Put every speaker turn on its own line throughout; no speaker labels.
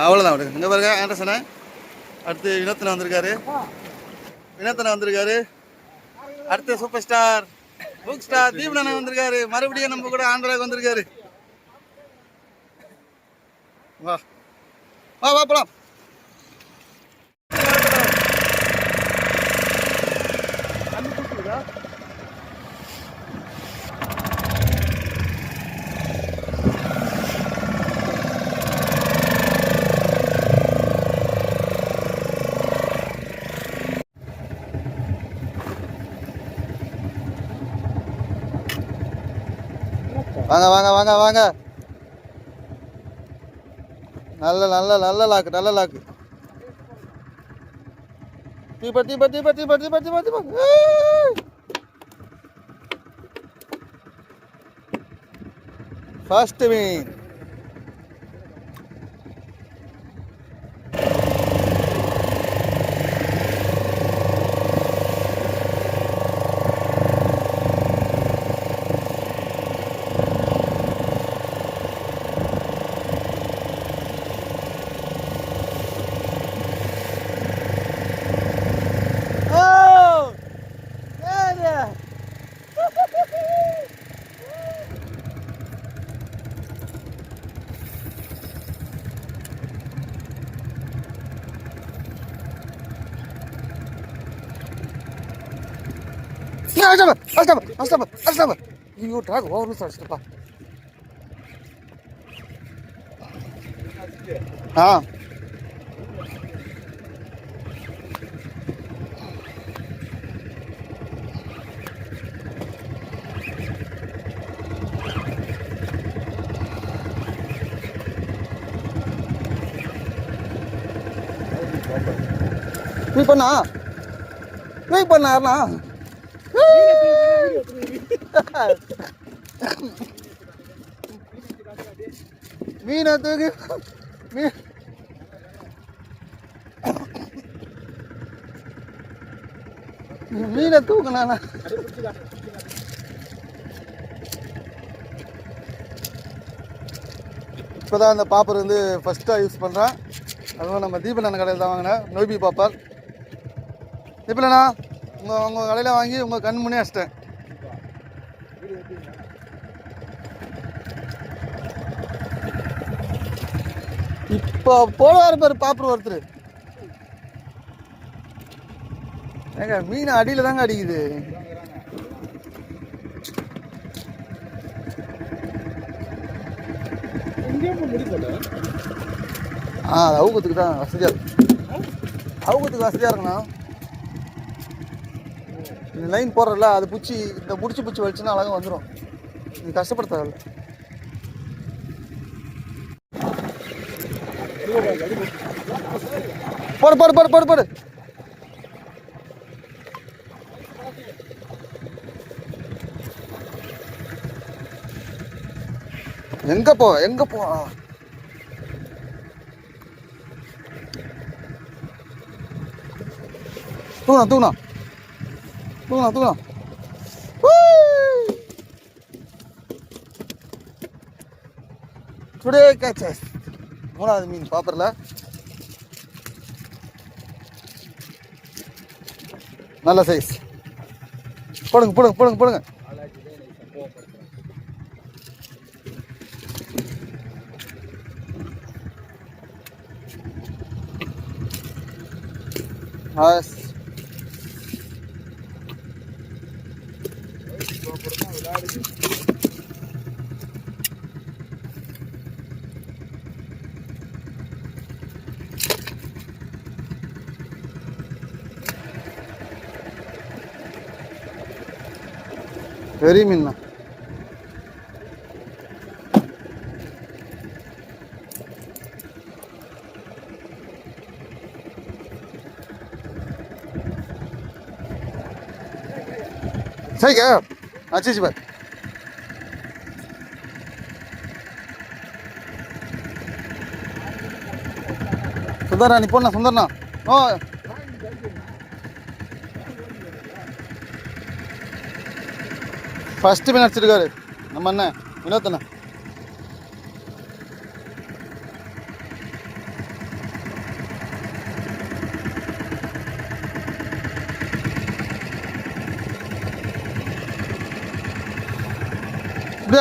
அவ்வளோதான் விடுங்க. இங்கே பாருங்க ஆண்டர்சனை. அடுத்து வினோத்தனை வந்திருக்காரு. வினோத்தனை வந்திருக்காரு. அடுத்து சூப்பர் ஸ்டார் புக் ஸ்டார் தீபனனை வந்திருக்காரு. மறுபடியும் நம்ம கூட ஆந்திராவுக்கு வந்திருக்காரு. வா வா வா போலாம். வாங்க வாங்க வாங்க வாங்க. நல்ல நல்ல நல்ல லாக்கு நல்ல லாக்கு. தீப தீப தீப தீப தீப தீப தீப. ஃபர்ஸ்ட் மீன். ஐயோ ட்ராக் ஓவர் அடிச்சிட்டப்பா. ஆ வெயிட் பண்ணா வெயிட் பண்ணாருண்ணா. மீனை தூக்கி மீனை தூக்கினா இப்போதான் அந்த பாப்பர் வந்து ஃபஸ்ட்டாக யூஸ் பண்ணுறேன். அதுவும் நம்ம தீபன் கடையில் தான் வாங்கினேன். நோய்பி பாப்பர். தீபலண்ணா உங்கள் கடையில் வாங்கி உங்கள் கண் முன்னே அடிச்சிட்டேன். இப்போ போடுவார் பேர் பாப்பர் ஒருத்தர். ஏங்க மீன் அடியில் தாங்க அடிக்குது. அது அவுகத்துக்கு தான் வசதியாக இருக்கும். அவுகத்துக்கு வசதியாக இருக்குண்ணா. இந்த லைன் போடுறல அது பூச்சி இந்த முடிச்சு பூச்சி வலிச்சுன்னா அழகாக வந்துடும். நீ கஷ்டப்பட தேவையில்ல. போடு போடு போடு போடு போடு. எங்க போ எங்க போ. தூணா தூணா தூணா தூணா. Today catches. மூணாவது மீன் பாப்பர்ல. நல்ல சைஸ். போடுங்க போடுங்க போடுங்க போடுங்க. பெரிய மீன் சரி अच्छी बात. சுந்தரா நீ போண்ணா சுந்தரனா. ஓ ஃபர்ஸ்ட் மீன் அடிச்சிருக்காரு நம்ம அண்ணன் வினோத்தண்ணா.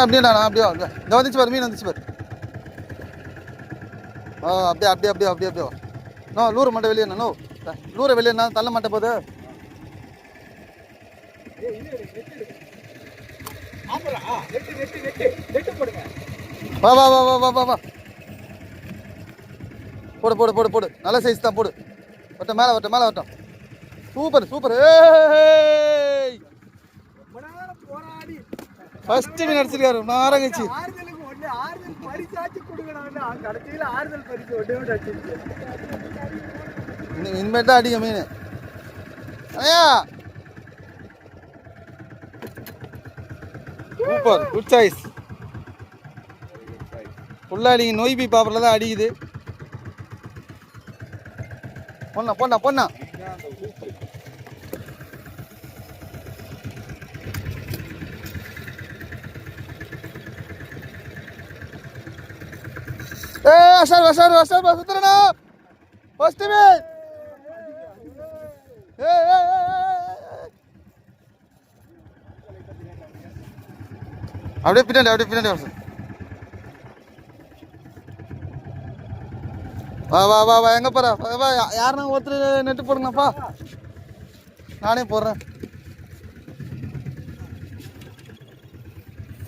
அப்படியே அப்படியே நான் அப்படியே இந்த வந்துச்சு பாரு, மீன் வந்துச்சு பாரு. அப்படியே அப்படியே அப்படியே அப்படியே அப்படியே நோ லூரை மட்டும் வெளியே நோ லூரை வெளியே தள்ள மாட்டேன் போது. வா வா வா வா வா வா வா போடு போடு போடு போடு, நல்ல சைஸ் தான் போடு. வட்டம் மேலே வட்டம் மேலே வட்டம். Super super. ஃபர்ஸ்ட் மீன் அடிச்சிருக்காரு நாரங்கச்சி. இனிமேட்டு தான் அடிக்க மீன். ஐயா சூப்பர் குட் சாய்ஸ். ஃபுல்லாக அடிங்க, நோய்பி பாப்பரில் தான் அடிக்குது. பொண்ணா பொண்ணா பொண்ணா அஷார் அஷார் அஷார் சுத்துறா ஃபர்ஸ்ட் மீன். அப்படியே பின்னாடி அப்படியே பின்னாடி வர. வா வா வா வா எங்கே போகிற? வா யாருன்னா ஒருத்தர் நெட்டு போடுங்கப்பா, நானே போடுறேன்.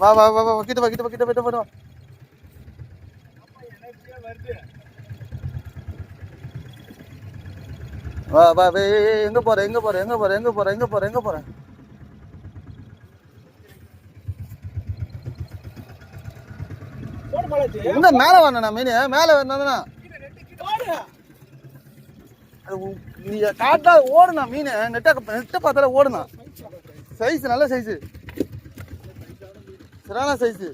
வா வா வா வா கிட்ட வா கிட்ட வா கிட்ட கிட்ட போய்ட்டு வா. வா வா எங்கே போகிற எங்கே போகிற எங்கே போகிற எங்கே போகிற எங்கே போகிற எங்கே போகிற? எங்க மேலே வரணுண்ணா மீன், மேலே வரணும்னா நீ காட்டா ஓடுனா மீன். நெட்டை பார்த்தால ஓடுனா. சைஸ் நல்ல சைஸு, சரியான சைஸு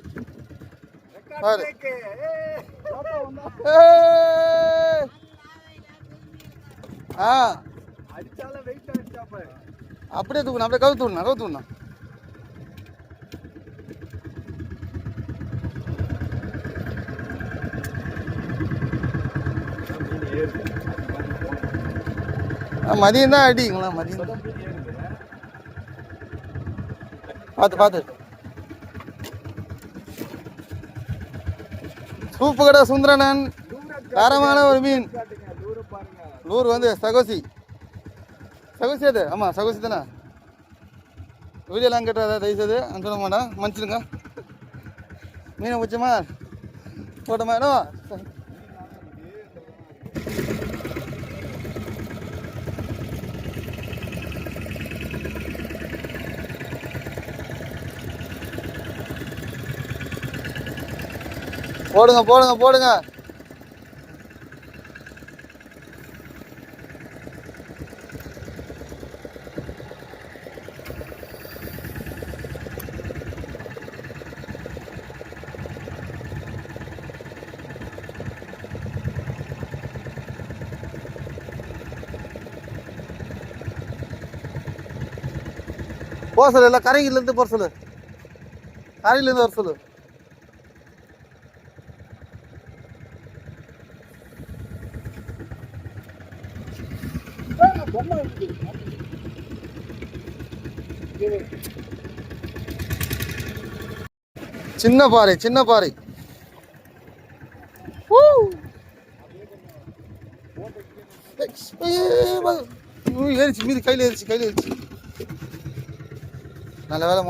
பாரு. அப்படியே தூக்கணும், அப்படியே கவுத்து விடணும் கவுத்து விடணும். மதியம் தான் அடிங்களா, மதியம் பார்த்து பார்த்து. சூப்பு கடை சுந்தரனன், தரமான ஒரு மீன். லூர் வந்து சகோசி சகோசி அது. ஆமாம் சகோசி தானே. வீடியோலாம் கேட்டால் தயவுசெய்து சொல்ல மாட்டேன், மன்னிச்சிடுங்க. மீனை பிடிச்சமா போட்டோமா இடம். போடுங்க போடுங்க போடுங்க. போக சொல்லு, இல்லை கரையிலேருந்து போக சொல்லு, கரையிலேருந்து வர சொல்லு. சின்ன பாறை சின்ன பாறை. ஏறிச்சு மீது, கையில் ஏறிச்சு கையில் ஏறிச்சு. நல்ல வேலை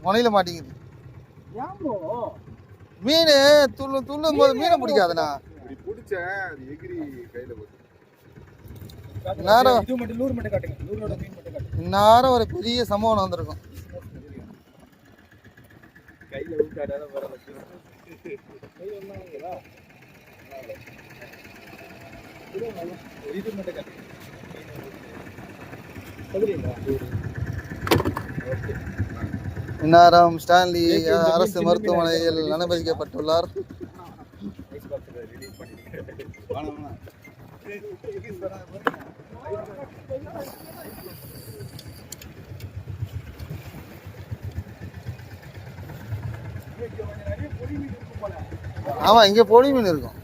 முனையில மாட்டேங்குது மீன். துள்ளும் போது மீனை பிடிக்காதுண்ணா. இந்நேரம் ஒரு பெரிய சம்பவம் வந்திருக்கும். இந்நேரம் ஸ்டான்லி அரசு மருத்துவமனையில் அனுமதிக்கப்பட்டுள்ளார். ஆமா இங்க பொடி மீன் இருக்கும்.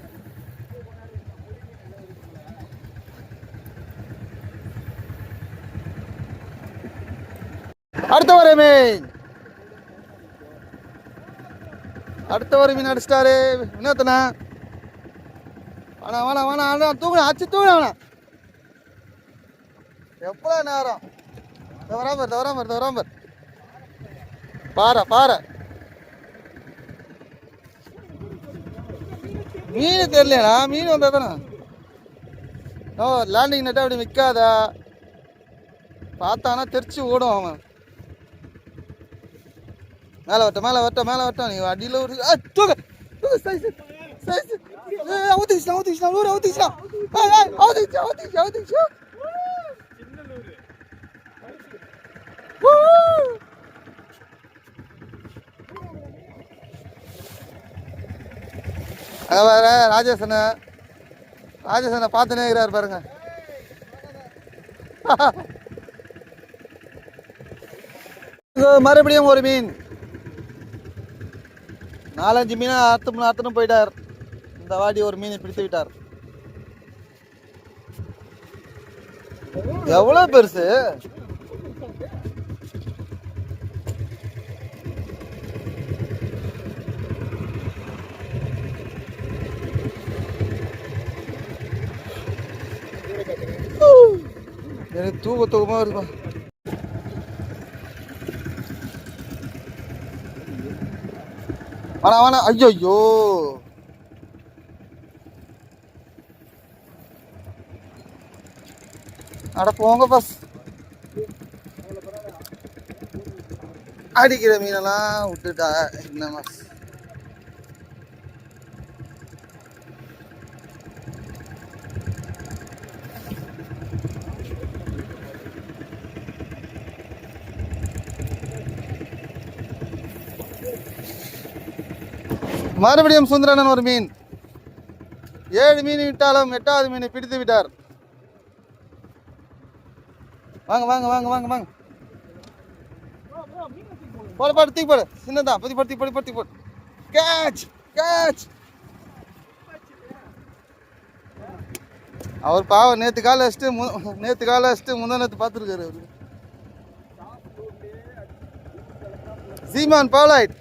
அடுத்த வர மீன் அடுத்த ஒரு மீன் அடிச்சிட்டாரு வினோத்தனா. வேணா வேணா வேணா தூங்க அச்சு தூங்க வேணாம். எவ்வளோ நேரம் தவறாமர் பாறை மீன் தெரியலண்ணா. மீன் வந்தா தானே லேண்டிங் நெட்டை அப்படி விற்காத பார்த்தானா தெரிச்சு ஓடும் அவன். மேலே வரட்டும் நீ அடியில் ஒரு வேற ராஜேசனை பார்த்துனே இருக்கிறார் பாருங்க. மறுபடியும் ஒரு மீன். 4-5 மீனை அறுத்துன்னு போயிட்டார். இந்த வாடி ஒரு மீனை பிடித்து விட்டார். எவ்வளவு பெருசு. எனக்கு தூக்கமா இருக்குப்பா. வேணா ஐயோ அட போங்க பஸ். அடிக்கிற மீனெல்லாம் விட்டுட்டா என்ன மாஸ். மறுபடியும் சுந்தரனன் ஒரு மீன். 7 மீன் விட்டாலும் 8வது மீனை பிடித்து விட்டார். வாங்க போடு தூக்கி போடு. சின்னதான் பத்தி போடு. கேட்ச். அவர் பாவம் நேற்று காலை வச்சுட்டு முந்தா நேற்று பார்த்துருக்காரு அவரு. சீமான் பாலாயிட்.